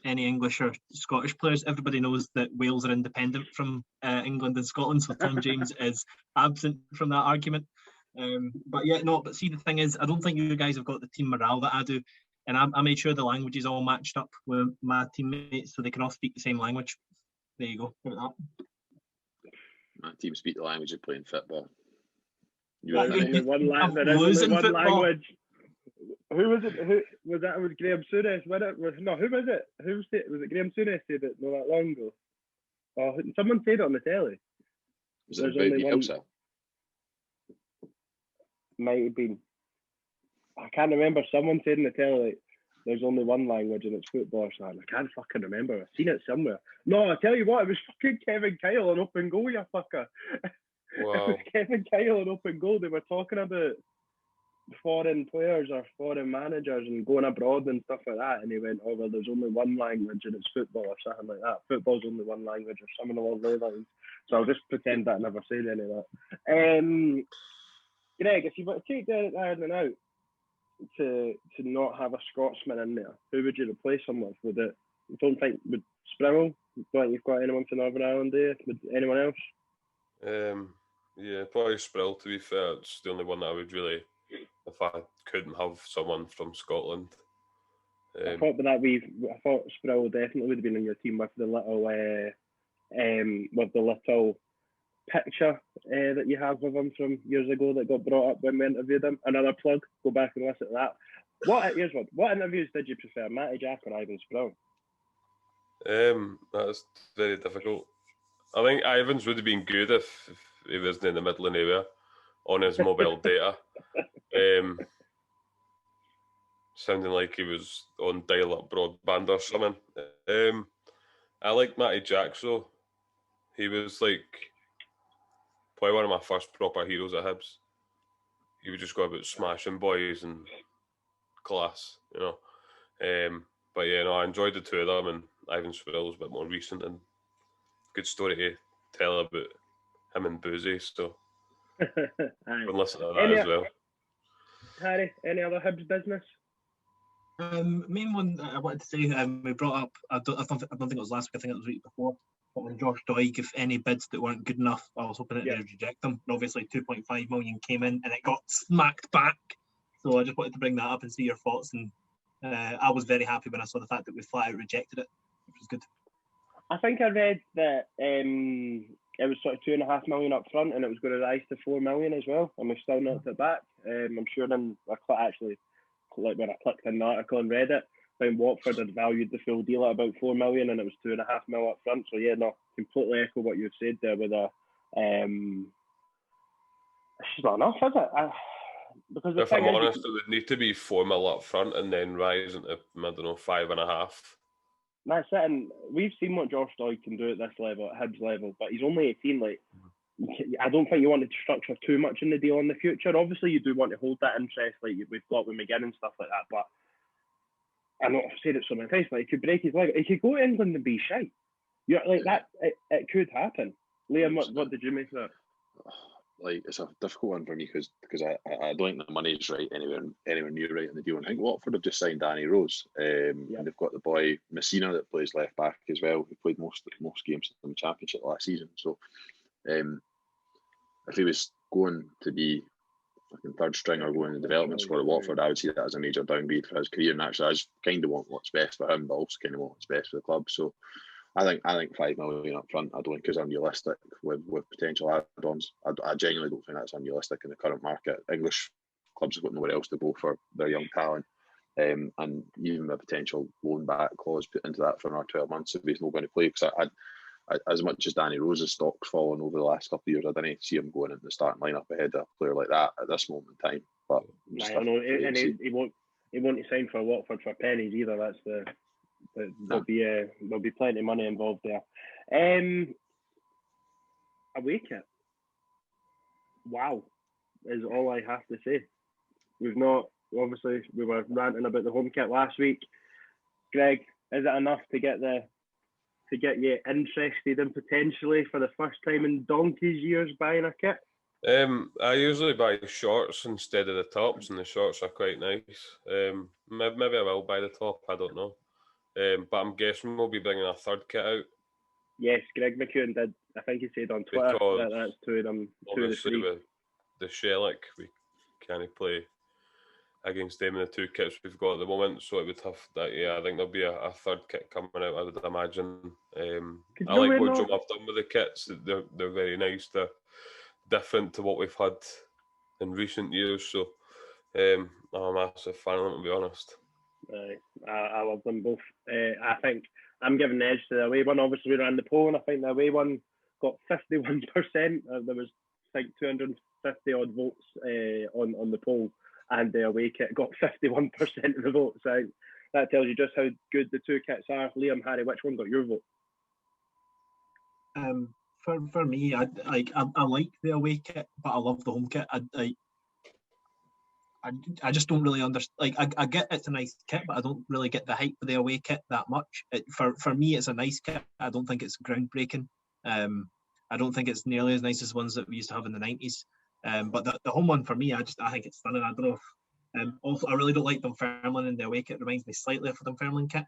any English or Scottish players. Everybody knows that Wales are independent from England and Scotland, so Tom James is absent from that argument. But see, the thing is, I don't think you guys have got the team morale that I do. And I made sure the languages all matched up with my teammates so they can all speak the same language. There you go. Look at that. My team speak the language of playing football. There's only one language. Who was it? Who was that? It was Graham Souness. Who was it? Was it Graham Souness said it not that long ago? Oh, someone said it on the telly. Was it about Bielsa? Might have been. I can't remember. Someone said in the telly, there's only one language and it's football or something. I can't fucking remember. I've seen it somewhere. No, I tell you what, it was fucking Kevin Kyle on open goal, you fucker. Wow. It was Kevin Kyle on open goal. They were talking about foreign players or foreign managers and going abroad and stuff like that. And he went, oh, well, there's only one language and it's football or something like that. Football's only one language or something along those lines. So I'll just pretend that I never said any of that. Greg, if you were to take Derek Ireland out, to not have a Scotsman in there, who would you replace him with? Would Sprimmel? Don't you've got anyone from Northern Ireland there? Would anyone else? Yeah, probably Sprill, to be fair. It's the only one that I would really, if I couldn't have someone from Scotland. I thought Sprill definitely would have been in your team with the little picture that you have of him from years ago that got brought up when we interviewed him. Another plug, go back and listen to that. What interviews did you prefer, Matty Jack or Ivan Sproul? That's very difficult. I think Ivan's would have been good if he wasn't in the middle of nowhere on his mobile data. Sounding like he was on dial-up broadband or something. I like Matty Jack, so he was like probably one of my first proper heroes at Hibs. He would just go about smashing boys and class, you know. But yeah, no, I enjoyed the two of them, and Ivan Sproul was a bit more recent and good story to tell about him and Boozy, so we'll listen to that as well. Harry, any other Hibs business? Main one I wanted to say, we brought up, I don't think it was last week, I think it was the week before, but when Josh Doig, if any bids that weren't good enough, I was hoping that they'd reject them. And obviously 2.5 million came in and it got smacked back. So I just wanted to bring that up and see your thoughts. And I was very happy when I saw the fact that we flat out rejected it, which was good. I think I read that it was sort of 2.5 million up front and it was going to rise to 4 million as well. And we've still knocked it back. I'm sure when I clicked in the article and read it, when Watford had valued the full deal at about 4 million and it was 2.5 million up front. So yeah, no, completely echo what you've said there with it's just not enough, is it? Because if I'm honest, it would need to be 4 million up front and then rise into, I don't know, 5.5. That's it, and we've seen what Josh Doig can do at this level, at Hibs level, but he's only 18. Like, I don't think you want to structure too much in the deal in the future. Obviously, you do want to hold that interest, like we've got with McGinn and stuff like that. But I know I've said it so many times, but he could break his leg. He could go to England and be shite. You're like that. It could happen. Liam, what did you make of that? Like, it's a difficult one for me because I don't think the money's right anywhere near right in the deal. And I think Watford have just signed Danny Rose, and they've got the boy Messina that plays left back as well, who played most games in the Championship last season. So, if he was going to be fucking third string or going in the development squad at Watford, I would see that as a major downgrade for his career. And actually, I just kind of want what's best for him, but also kind of want what's best for the club. So, I think 5 million up front, I don't think is unrealistic with potential add-ons. I genuinely don't think that's unrealistic in the current market. English clubs have got nowhere else to go for their young talent. And even a potential loan back clause put into that for another 12 months if he's not going to play. Because I, as much as Danny Rose's stock's fallen over the last couple of years, I didn't see him going into the starting lineup ahead of a player like that at this moment in time. But I know, and he won't sign for Watford for pennies either. That's there'll be plenty of money involved there. Away kit. Wow, is all I have to say. We've not, obviously, we were ranting about the home kit last week. Greg, is it enough to get you interested in potentially for the first time in donkey's years buying a kit? I usually buy shorts instead of the tops, and the shorts are quite nice. Maybe I will buy the top, I don't know. But I'm guessing we'll be bringing a third kit out. Yes, Greg McEwen did. I think he said on Twitter that that's two of them. Obviously, with the Shellick, we can't play against them in the two kits we've got at the moment, so it would have that. Yeah, I think there'll be a third kit coming out, I would imagine. I like what Joe have done with the kits. They're very nice. They're different to what we've had in recent years. So I'm a massive fan of them, to be honest. I love them both. I think I'm giving the edge to the away one. Obviously, we ran the poll, and I think the away one got 51%. There was like 250 odd votes on the poll, and the away kit got 51% of the votes. So that tells you just how good the two kits are. Liam, Harry, which one got your vote? For me, I like the away kit, but I love the home kit. I just don't really understand. Like, I get it's a nice kit, but I don't really get the hype for the away kit that much. For me, it's a nice kit. I don't think it's groundbreaking. I don't think it's nearly as nice as ones that we used to have in the 90s. But the home one for me, I think it's stunning. I don't know if, also, I really don't like Dunfermline in the away kit. It reminds me slightly of a Dunfermline kit.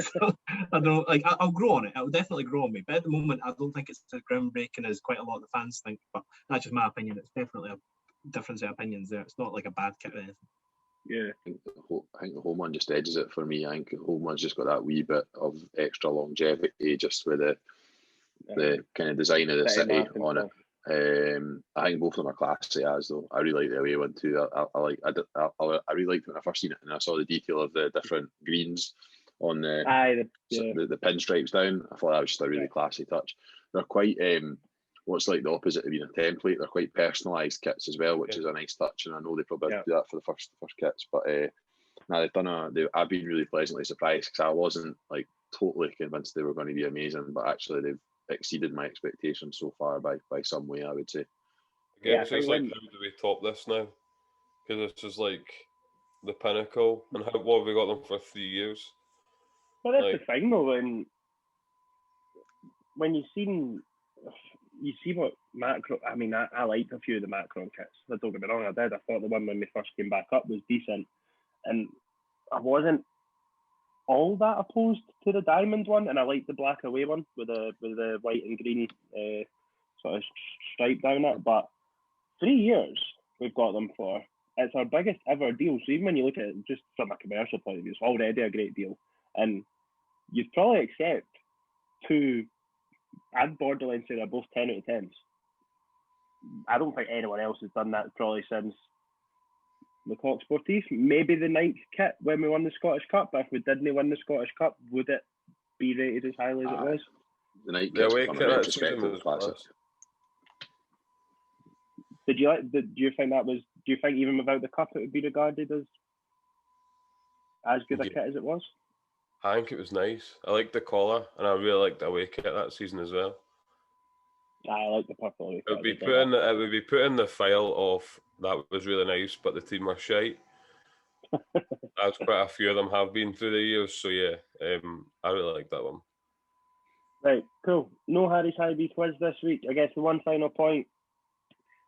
So, I don't like. I'll grow on it. It will definitely grow on me. But at the moment, I don't think it's as groundbreaking as quite a lot of the fans think. But that's just my opinion. It's definitely a difference of opinions there. It's not like a bad kit or anything. Yeah, I think the home one just edges it for me. I think the home one's just got that wee bit of extra longevity, just with the kind of design of the city on it. I think both of them are classy as though. I really like the away one too. I really liked when I first seen it, and I saw the detail of the different greens on the pinstripes down. I thought that was just a really classy touch. They're quite what's like the opposite of being a template. They're quite personalised kits as well, which is a nice touch. And I know they probably do that for the first kits, but I've been really pleasantly surprised because I wasn't like totally convinced they were going to be amazing, but actually they've exceeded my expectations so far by some way, I would say. Again, so it's like, how do we top this now? Because this is like the pinnacle, and what have we got them for 3 years? Well, that's the thing though. When you see what Macron. I mean, I liked a few of the Macron kits. Don't get me wrong, I did. I thought the one when we first came back up was decent, and I wasn't all that opposed to the diamond one, and I liked the black away one with the white and green sort of stripe down it. But 3 years we've got them for. It's our biggest ever deal. So even when you look at it just from a commercial point of view, it's already a great deal. And you'd probably accept two. I'd borderline say they're both 10 out of 10s. I don't think anyone else has done that probably since the Coq Sportif. Maybe the night kit when we won the Scottish Cup. But if we didn't win the Scottish Cup, would it be rated as highly as it was? The night kit from a retrospective classic. Do you think that was? Do you think even without the cup, it would be regarded as good a kit as it was? I think it was nice. I liked the collar, and I really liked the away kit that season as well. I like the purple away kit. It would be put in the file of that was really nice, but the team were shite. as quite a few of them have been through the years. So yeah, I really like that one. Right, cool. No Harry's High quiz this week. I guess the one final point.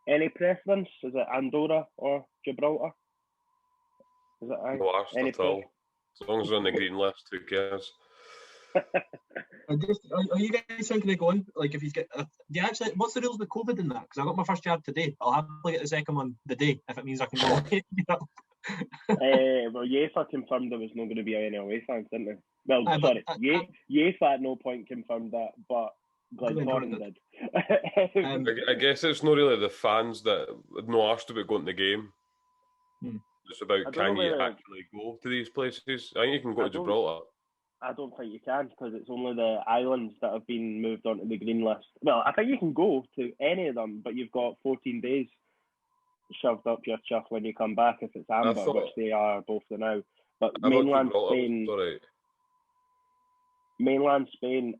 Any preference? Is it Andorra or Gibraltar? Is it No arse any at all. As long as they're on the green list, who cares? Are you guys thinking of going? Like, if you get, do you actually? What's the rules with COVID in that? Because I got my first jab today. I'll happily get the second one the day if it means I can go. Well, UEFA confirmed there was not going to be any away fans, didn't they? Well, sorry, UEFA at no point confirmed that, but Glentoran did. I guess it's not really the fans that no asked about going to the game. It's about can you actually go to these places? I think you can go to Gibraltar. I don't think you can because it's only the islands that have been moved onto the green list. Well, I think you can go to any of them, but you've got 14 days shoved up your chuff when you come back if it's amber, which they are both now. But mainland Spain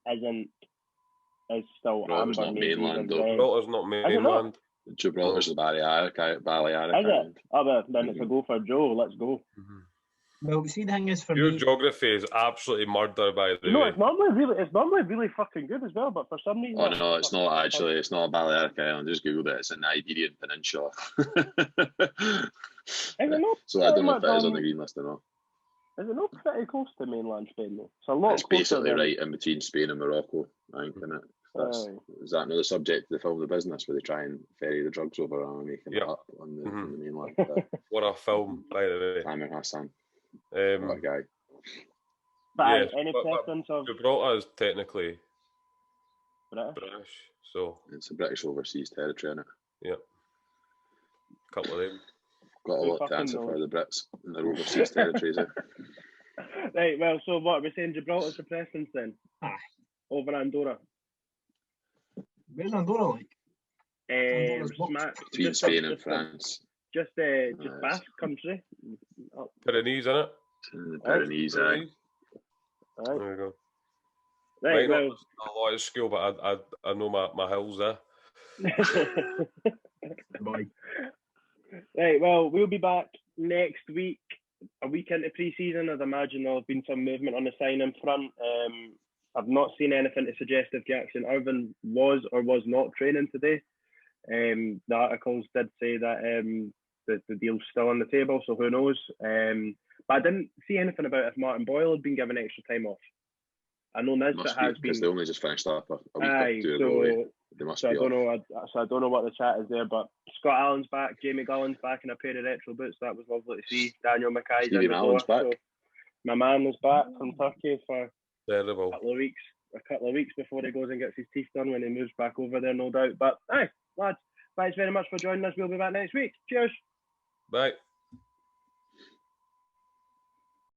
is still Gibraltar's amber. Not mainland though. Gibraltar's not mainland. Gibraltar's the Balearic Island. Is it? Oh, well, then it's a go for Joe. Let's go. Well, see, the thing is for your me, geography is absolutely murder, by the way. No, it's normally really fucking good as well, but for some reason. Oh no, it's not actually. It's not a Balearic Island. Just Googled it. It's an Iberian Peninsula. So I don't know if it is on the green list or not. Is it not pretty close to mainland Spain though? It's a lot. It's basically right in between Spain and Morocco, I think, isn't it? Is that another subject of the film The Business, where they try and ferry the drugs over and making it up on the mainland? What a film, by the way. Amir Hassan. What a guy. But any preference of Gibraltar is technically British, so it's a British overseas territory, isn't it? Yep. A couple of them. Got a lot to answer for the Brits and their overseas territories. Right, well, so what, we're saying Gibraltar's the preference then? Over Andorra? Where's Andorra like? Between Spain and France. Just Basque country. Pyrenees, isn't it? The Pyrenees, aye. There we go. Right, well, a lot of school, but I know my hills there. Right, well, we'll be back next week, a week into pre-season. I'd imagine there'll have been some movement on the signing front. I've not seen anything to suggest if Jackson Irvine was or was not training today. The articles did say that the deal's still on the table, so who knows. But I didn't see anything about if Martin Boyle had been given extra time off. I know Nisbet has been. Because they only just finished up a week or two ago. They must be I don't know what the chat is there, but Scott Allen's back, Jamie Gullen's back in a pair of retro boots. That was lovely to see. Daniel Mackay's in the door. Back. So my man was back from Turkey for a couple of weeks before he goes and gets his teeth done when he moves back over there, no doubt. But lads, thanks very much for joining us. We'll be back next week. Cheers. Bye.